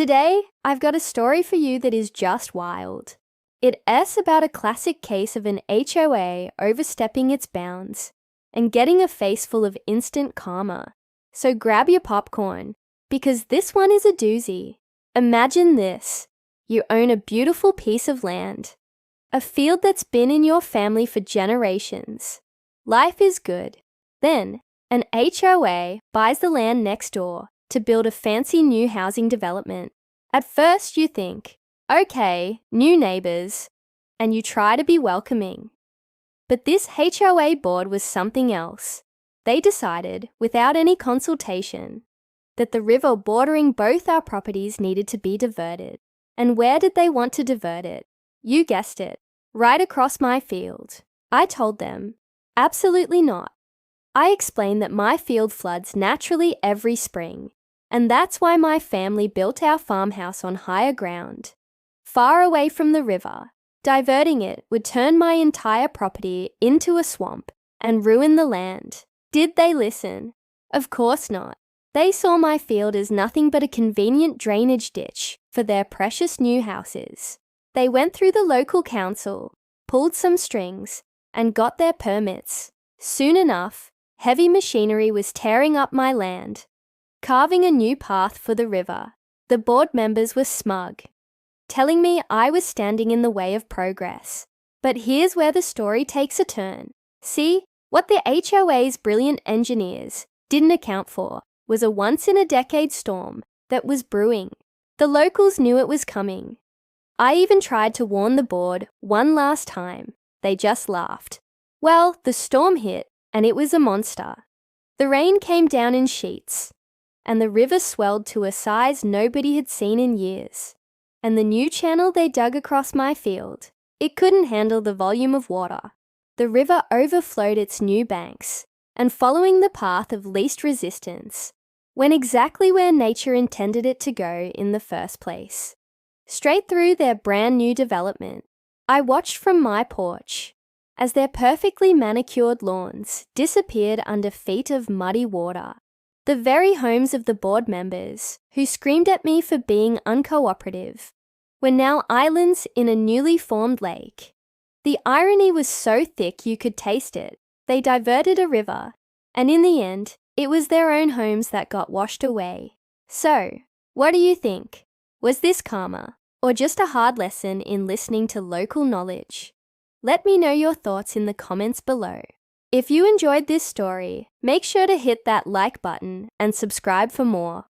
Today, I've got a story for you that is just wild. It's about a classic case of an HOA overstepping its bounds and getting a face full of instant karma. So grab your popcorn, because this one is a doozy. Imagine this. You own a beautiful piece of land, a field that's been in your family for generations. Life is good. Then, an HOA buys the land next door to build a fancy new housing development. At first you think, okay, new neighbours, and you try to be welcoming. But this HOA board was something else. They decided, without any consultation, that the river bordering both our properties needed to be diverted. And where did they want to divert it? You guessed it, right across my field. I told them, absolutely not. I explained that my field floods naturally every spring, and that's why my family built our farmhouse on higher ground, far away from the river. Diverting it would turn my entire property into a swamp and ruin the land. Did they listen? Of course not. They saw my field as nothing but a convenient drainage ditch for their precious new houses. They went through the local council, pulled some strings, and got their permits. Soon enough, heavy machinery was tearing up my land, carving a new path for the river. The board members were smug, telling me I was standing in the way of progress. But here's where the story takes a turn. See, what the HOA's brilliant engineers didn't account for was a once-in-a-decade storm that was brewing. The locals knew it was coming. I even tried to warn the board one last time. They just laughed. Well, the storm hit, and it was a monster. The rain came down in sheets, and the river swelled to a size nobody had seen in years. And the new channel they dug across my field, it couldn't handle the volume of water. The river overflowed its new banks, and following the path of least resistance, went exactly where nature intended it to go in the first place. Straight through their brand new development. I watched from my porch as their perfectly manicured lawns disappeared under feet of muddy water. The very homes of the board members, who screamed at me for being uncooperative, were now islands in a newly formed lake. The irony was so thick you could taste it. They diverted a river, and in the end, it was their own homes that got washed away. So, what do you think? Was this karma, or just a hard lesson in listening to local knowledge? Let me know your thoughts in the comments below. If you enjoyed this story, make sure to hit that like button and subscribe for more.